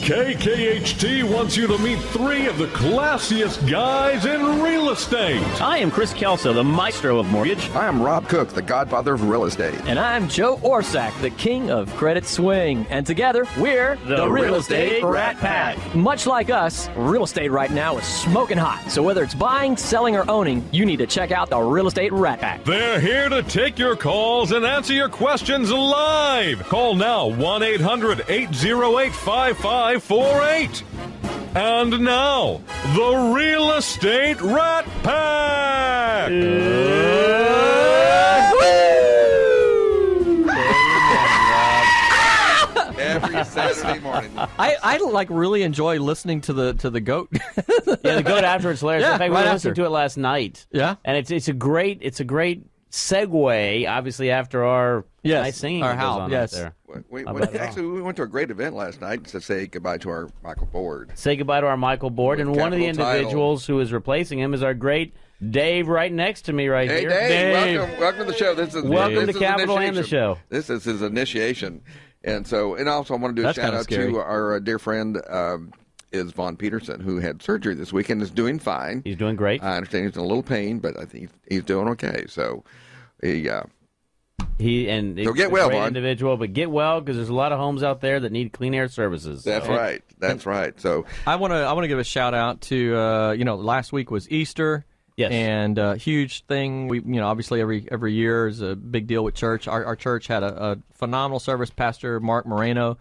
KKHT wants you to meet three of the classiest guys in real estate. I am Chris Kelso, the maestro of mortgage. I am Rob Cook, the godfather of real estate. And I'm Joe Orsack, the king of credit swing. And together, we're the Real Estate Rat Pack. Much like us, real estate right now is smoking hot. So whether it's buying, selling, or owning, you need to check out the Real Estate Rat Pack. They're here to take your calls and answer your questions live. Call now, 1-800-808-5548. And now, the Real Estate Rat Pack! Every Saturday morning. I like really enjoy listening to the goat. Yeah, the goat after it's hilarious. Yeah, In fact, we right listened after. to it last night. Yeah. And it's a great segue, obviously, after our nice singing our that goes howl, on yes. out there. We went to a great event last night to say goodbye to our Michael Board. Say goodbye to our Michael Board, and one of the Capital individuals who is replacing him is our great Dave right next to me right Hey, here. Dave, welcome to the show. Welcome this to is Capital and the initiation. show. This is his initiation. And also I want to do a That's shout kinda out scary. to our dear friend is Vaughn Peterson, who had surgery this weekend, is doing fine. He's doing great. I understand he's in a little pain, but I think he's doing okay. So He'll get well, a great Vaughn. individual, but get well because there's a lot of homes out there that need clean air services. That's right. That's right. So I want to give a shout out to last week was Easter. Yes. And huge thing. We obviously every year is a big deal with church. Our church had a phenomenal service. Pastor Mark Moreno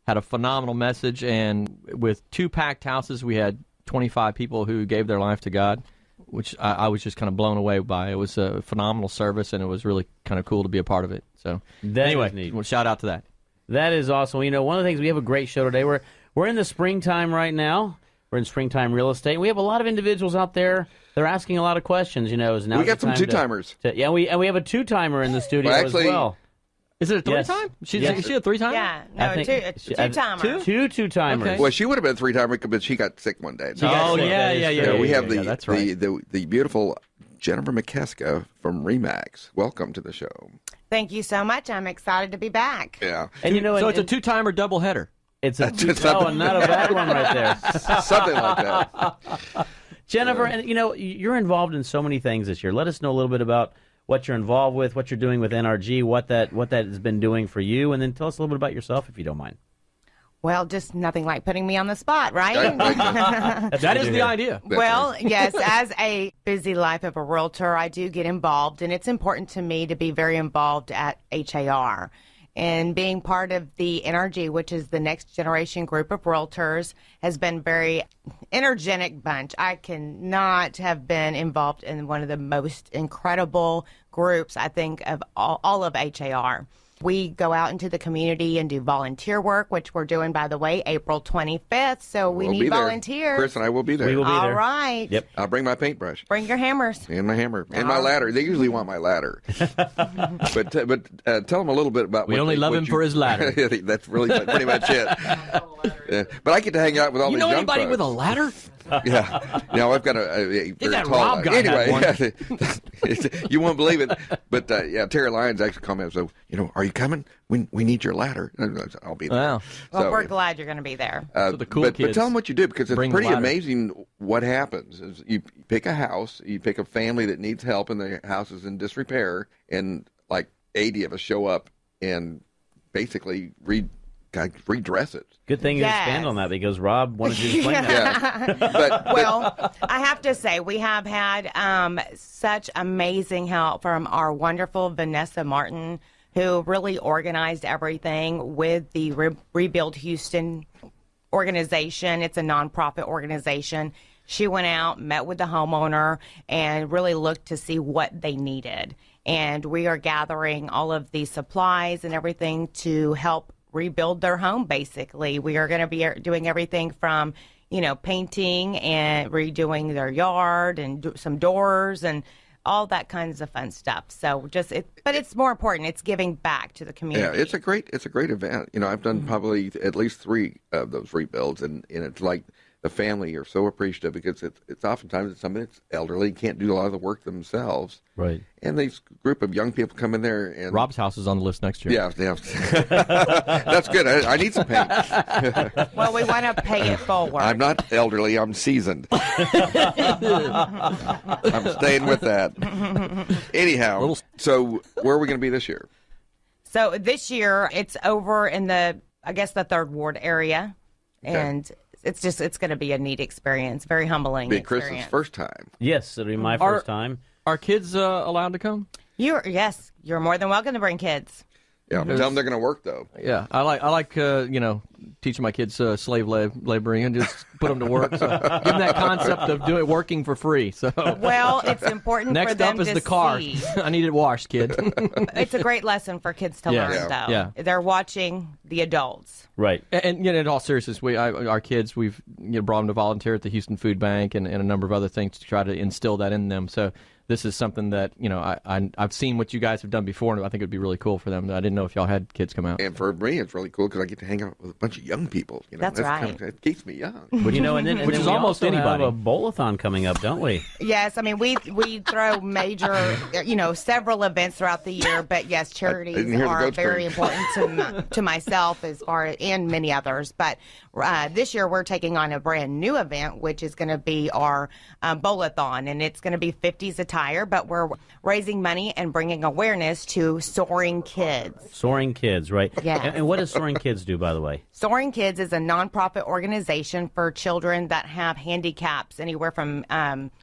had a phenomenal message, and with two packed houses, we had 25 people who gave their life to God, which I was just kind of blown away by. It was a phenomenal service, and it was really kind of cool to be a part of it. So That anyway, is neat. well, shout out to that. That is awesome. One of the things, we have a great show today. We're in the springtime right now. We're in springtime real estate. We have a lot of individuals out there. They're asking a lot of questions. We got some two-timers. We have a two-timer in the studio Well, actually, as well. Is it a Yes. three-time? Yes. Is she a three-timer? Yeah, I no, think- two-timer. Two? Two two-timers. Okay. well, she would have been a three-timer, but she got sick one day. She got Oh, sick. yeah, That is yeah, true. yeah. we have that's right. the beautiful Jenifer Mikeska from Remax. Welcome to the show. Thank you so much. I'm excited to be back. Yeah. And So it's a two-timer doubleheader. it's a That's not a bad one right there. Something like that. Jennifer, and you're involved in so many things this year. Let us know a little bit about what you're involved with, what you're doing with NRG, what that has been doing for you, and then tell us a little bit about yourself, if you don't mind. Well, just nothing like putting me on the spot, right? That is the idea. Well, yes, as a busy life of a realtor, I do get involved, and it's important to me to be very involved at HAR. And being part of the NRG, which is the next generation group of realtors, has been very energetic bunch. I cannot have been involved in one of the most incredible groups, I think, of all of HAR. We go out into the community and do volunteer work, which we're doing, by the way, April 25th. So we We'll be need there. volunteers. Chris and I will be there. We will be All there. right. Yep. I'll bring my paintbrush Bring your hammers. and my hammer and my ladder. They usually want my ladder. but tell them a little bit about. We only love him for his ladder. That's really pretty much it. Yeah. But I get to hang out with all You these know young anybody folks. with a ladder? Yeah. I've got a very that tall Rob guy anyway, had you won't believe it. But Terry Lyons actually commented, so, are you coming? We need your ladder. I'll be there. Wow. Well, we're glad you're going to be there. So the cool but kids tell them what you do, because it's bring the pretty ladder. amazing what happens. Is you pick a house, you pick a family that needs help and the house is in disrepair, and like 80 of us show up and basically redress it. Good thing you Yes. expand on that, because Rob wanted you to explain that. Yeah. but Well, I have to say, we have had such amazing help from our wonderful Vanessa Martin, who really organized everything with the Rebuild Houston organization. It's a nonprofit organization. She went out, met with the homeowner, and really looked to see what they needed. And we are gathering all of the supplies and everything to help rebuild their home, basically. We are going to be doing everything from, painting and redoing their yard and some doors and all that kinds of fun stuff. So but it's more important. It's giving back to the community. yeah, it's a great event. I've done probably at least 3 of those rebuilds, and it's like the family are so appreciative because it's oftentimes it's somebody that's elderly, can't do a lot of the work themselves. Right. And these group of young people come in there and Rob's house is on the list next year. yeah. That's good. I need some paint. Well, we want to pay it forward. I'm not elderly. I'm seasoned. I'm staying with that. Anyhow, so where are we going to be this year? So this year, it's over in the third ward area. Okay. And it's going to be a neat experience, very humbling Be experience. Chris's first time. Yes, it'll be my first time. Are kids allowed to come? Yes, you're more than welcome to bring kids. Yeah, tell them they're going to work though. Yeah, I like teaching my kids slave laboring and just put them to work. So give them that concept of working for free. So Well, it's important for next them up is to the car. see. I need it washed, kid. It's a great lesson for kids to Yeah. learn, Yeah. though. Yeah. They're watching the adults. Right. And in all seriousness, our kids, we've brought them to volunteer at the Houston Food Bank and a number of other things to try to instill that in them. So this is something that I've seen what you guys have done before, and I think it would be really cool for them. I didn't know if y'all had kids come out. And for me, it's really cool because I get to hang out with a bunch of young people. That's right. It keeps me young. But and then Which is we almost also anybody. have a bowl-a-thon coming up, don't we? Yes, I mean, we throw major, several events throughout the year, but yes, charities didn't hear the are goat very scream. important to myself and many others. But this year we're taking on a brand new event, which is going to be our bowl-a-thon, and it's going to be 50s attire, but we're raising money and bringing awareness to Soaring Kids. Soaring Kids, right? Yes. And what does Soaring Kids do, by the way? Soaring Kids is a nonprofit organization for children that have handicaps, anywhere from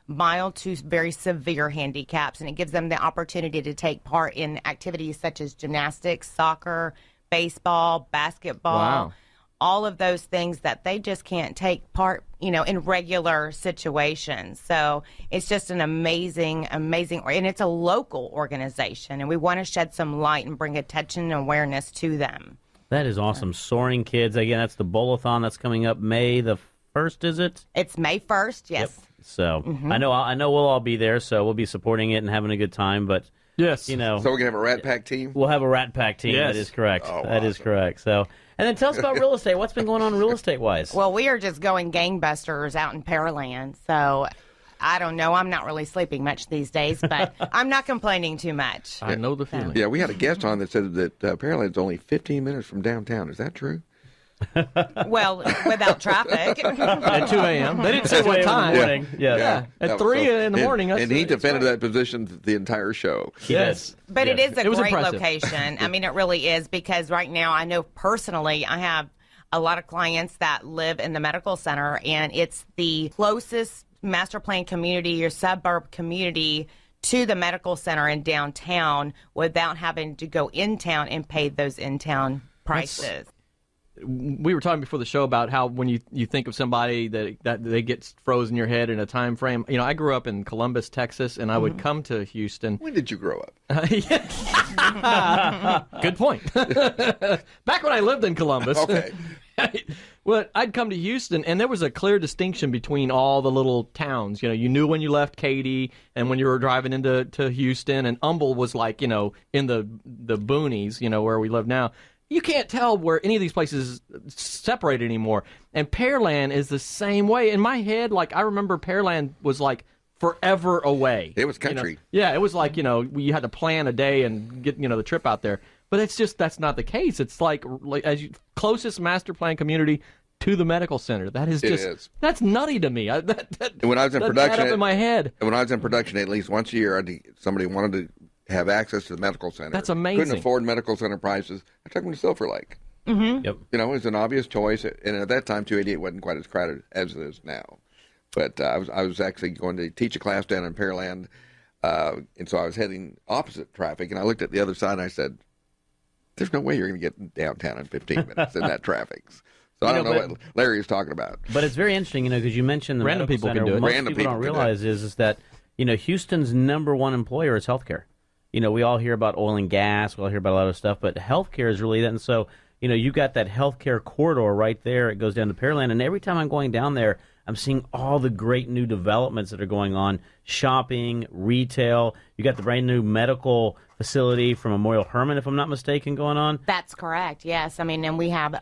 mild to very severe handicaps, and it gives them the opportunity to take part in activities such as gymnastics, soccer, baseball, basketball, Wow. all of those things that they just can't take part, in regular situations. So it's just an amazing, and it's a local organization, and we want to shed some light and bring attention and awareness to them. That is awesome. Soaring Kids. Again, that's the bowl-a-thon that's coming up May the 1st, is it? It's May 1st, yes. Yep. So I know we'll all be there, so we'll be supporting it and having a good time. But Yes. So we're going to have a Rat Pack team? we'll have a Rat Pack team. Yes. That is correct. Oh, That is awesome. correct. So, and then tell us about real estate. What's been going on real estate wise? Well, we are just going gangbusters out in Pearland. So I don't know. I'm not really sleeping much these days, but I'm not complaining too much. I know the feeling. Yeah, we had a guest on that said that Pearland's only 15 minutes from downtown. Is that true? Well, without traffic. At 2 a.m. They didn't say what time. Morning. Yeah. Yeah. At 3 in the morning. that's- And he that's defended right. that position the entire show. Yes. But it is a It was great impressive. location. I mean, it really is, because right now I know personally I have a lot of clients that live in the medical center, and it's the closest master plan community or suburb community to the medical center in downtown without having to go in town and pay those in town prices. We were talking before the show about how when you think of somebody that they get frozen in your head in a time frame. I grew up in Columbus, Texas, and I would come to Houston. When did you grow up? Good point. Back when I lived in Columbus. Okay. Well, I'd come to Houston, and there was a clear distinction between all the little towns. You knew when you left Katy and when you were driving into Houston, and Humble was like, in the boonies, where we live now. You can't tell where any of these places separate anymore. And Pearland is the same way. In my head, I remember Pearland was like forever away. It was country. Yeah, it was like, you had to plan a day and get, the trip out there. But it's just, that's not the case. It's like closest master plan community to the medical center. That is just, is. that's nutty to me. And when I was in that production, add up in my head. And when I was in production, at least once a year, somebody wanted to have access to the medical center. That's amazing. Couldn't afford medical center prices. I took them to Silver Lake. Yep. It was an obvious choice, and at that time, 288 wasn't quite as crowded as it is now. But I was actually going to teach a class down in Pearland, and so I was heading opposite traffic, and I looked at the other side, and I said, "There's no way you're going to get downtown in 15 minutes in that traffic." So I don't know what Larry is talking about. But it's very interesting, because you mentioned the Random medical people can center. do it. Most Random people don't people can do it. realize is that Houston's number one employer is healthcare. We all hear about oil and gas, we all hear about a lot of stuff, but healthcare is really that. And so you got that healthcare corridor right there. It goes down to Pearland, and every time I'm going down there, I'm seeing all the great new developments that are going on: shopping, retail. You got the brand new medical facility from Memorial Hermann, if I'm not mistaken, going on. That's correct, yes. I mean, and we have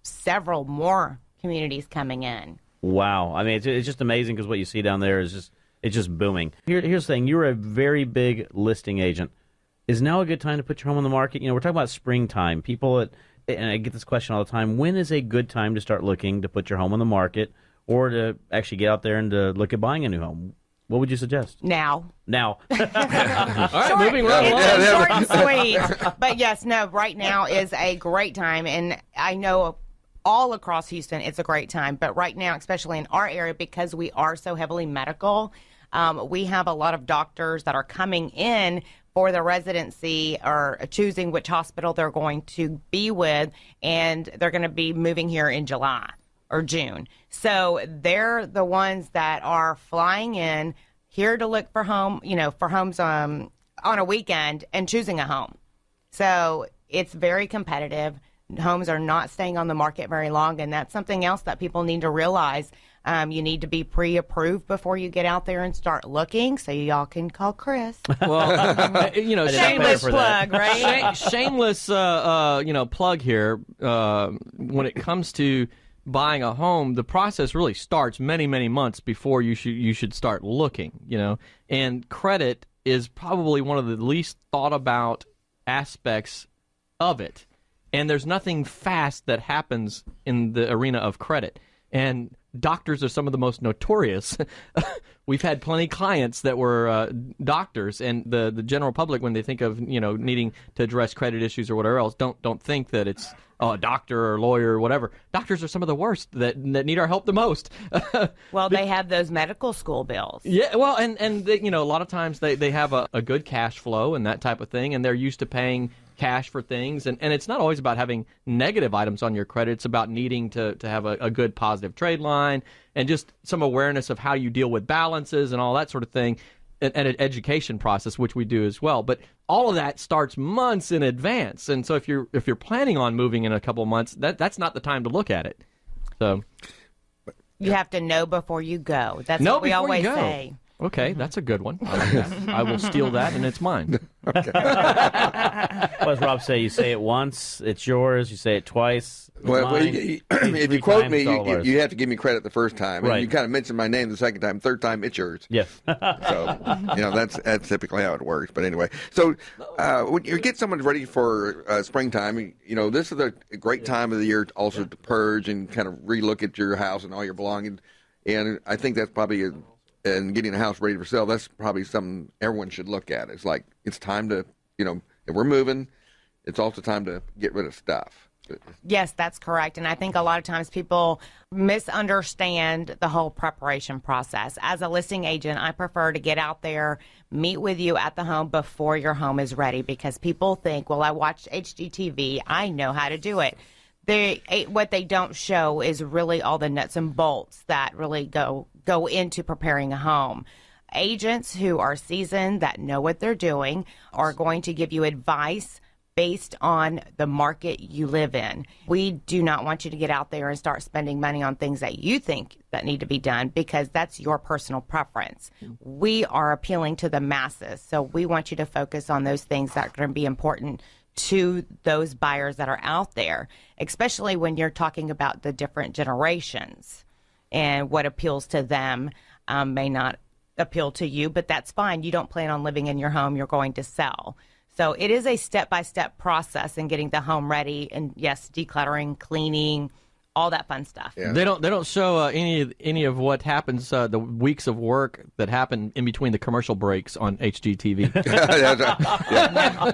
several more communities coming in. Wow. I mean, it's just amazing because what you see down there is just booming. Here's the thing. You're a very big listing agent. Is now a good time to put your home on the market? We're talking about springtime. And I get this question all the time, when is a good time to start looking to put your home on the market or to actually get out there and to look at buying a new home? What would you suggest? Now. All right, moving right along. It's short and sweet. But yes, no, right now is a great time. And I know all across Houston, it's a great time. But right now, especially in our area, because we are so heavily medical, we have a lot of doctors that are coming in for the residency or choosing which hospital they're going to be with, and they're going to be moving here in July or June. So they're the ones that are flying in here to look for homes on a weekend and choosing a home. So it's very competitive. Homes are not staying on the market very long, and that's something else that people need to realize. You need to be pre-approved before you get out there and start looking, so y'all can call Chris. Well, Shameless plug, right? Shameless, plug here. When it comes to buying a home, the process really starts many, many months before you should start looking. And credit is probably one of the least thought about aspects of it. And there's nothing fast that happens in the arena of credit. And doctors are some of the most notorious. We've had plenty of clients that were doctors, and the general public, when they think of needing to address credit issues or whatever else, don't think that it's a doctor or lawyer or whatever. Doctors are some of the worst that need our help the most. Well, they have those medical school bills. Yeah, well, and they, a lot of times they have a good cash flow and that type of thing, and they're used to paying cash for things, and it's not always about having negative items on your credit. It's about needing to have a good positive trade line and just some awareness of how you deal with balances and all that sort of thing, and an education process, which we do as well. But all of that starts months in advance, and so if you're planning on moving in a couple months, that's not the time to look at it. So you have to know before you go. That's what we always say. Okay, that's a good one. I like that. I will steal that, and it's mine. What does Rob say? You say it once, it's yours. You say it twice. Well, if you quote me, you have to give me credit the first time. Right. And you kind of mention my name the second time. Third time, it's yours. Yes. So, that's typically how it works. But anyway, so when you get someone ready for springtime, this is a great time of the year also to purge and kind of relook at your house and all your belongings. And I think that's probably and getting a house ready for sale, that's probably something everyone should look at. It's like, it's time to, if we're moving, it's also time to get rid of stuff. Yes, that's correct. And I think a lot of times people misunderstand the whole preparation process. As a listing agent, I prefer to get out there, meet with you at the home before your home is ready, because people think, well, I watched HGTV, I know how to do it. What they don't show is really all the nuts and bolts that really go into preparing a home. Agents who are seasoned, that know what they're doing, are going to give you advice based on the market you live in. We do not want you to get out there and start spending money on things that you think that need to be done, because that's your personal preference. We are appealing to the masses, so we want you to focus on those things that are going to be important to those buyers that are out there, especially when you're talking about the different generations, and what appeals to them may not appeal to you, but that's fine. You don't plan on living in your home you're going to sell. So it is a step-by-step process in getting the home ready, and yes, decluttering, cleaning, all that fun stuff. Yeah. They don't show any of what happens, the weeks of work that happen in between the commercial breaks on HGTV.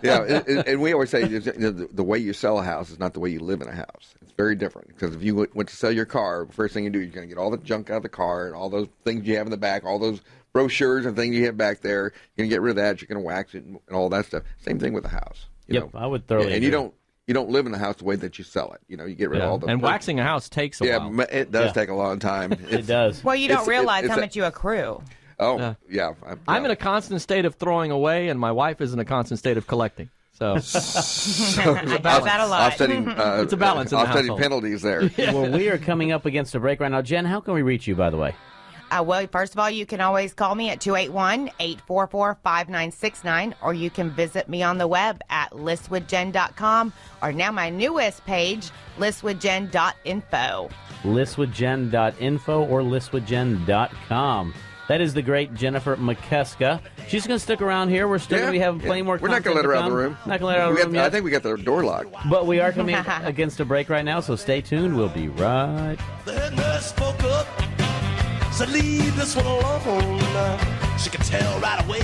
Yeah. And we always say the way you sell a house is not the way you live in a house. It's very different, because if you went to sell your car, the first thing you do, you're going to get all the junk out of the car and all those things you have in the back, all those brochures and things you have back there. You're going to get rid of that. You're going to wax it and all that stuff. Same thing with the house. I would thoroughly and agree. you don't live in the house the way that you sell it. You get rid of all the... And waxing a house takes a while. Yeah, it does take a long time. It does. Well, you don't realize how much you accrue. Oh, yeah. I'm in a constant state of throwing away, and my wife is in a constant state of collecting. So I do that a lot. it's a balance in the offsetting household. penalties there. Well, we are coming up against a break right now. Jen, how can we reach you, by the way? Well, first of all, you can always call me at 281-844-5969, or you can visit me on the web at listwithjen.com, or now my newest page, listwithjen.info. listwithjen.info or listwithjen.com. That is the great Jenifer Mikeska. She's going to stick around here. We're still going to be having plenty more We're not content going to let her to out of the come. room. Not going to let her out of the room yet. I think we got the door locked. But we are coming against a break right now, so stay tuned. We'll be right. The head nurse spoke up, said leave this one alone. She could tell right away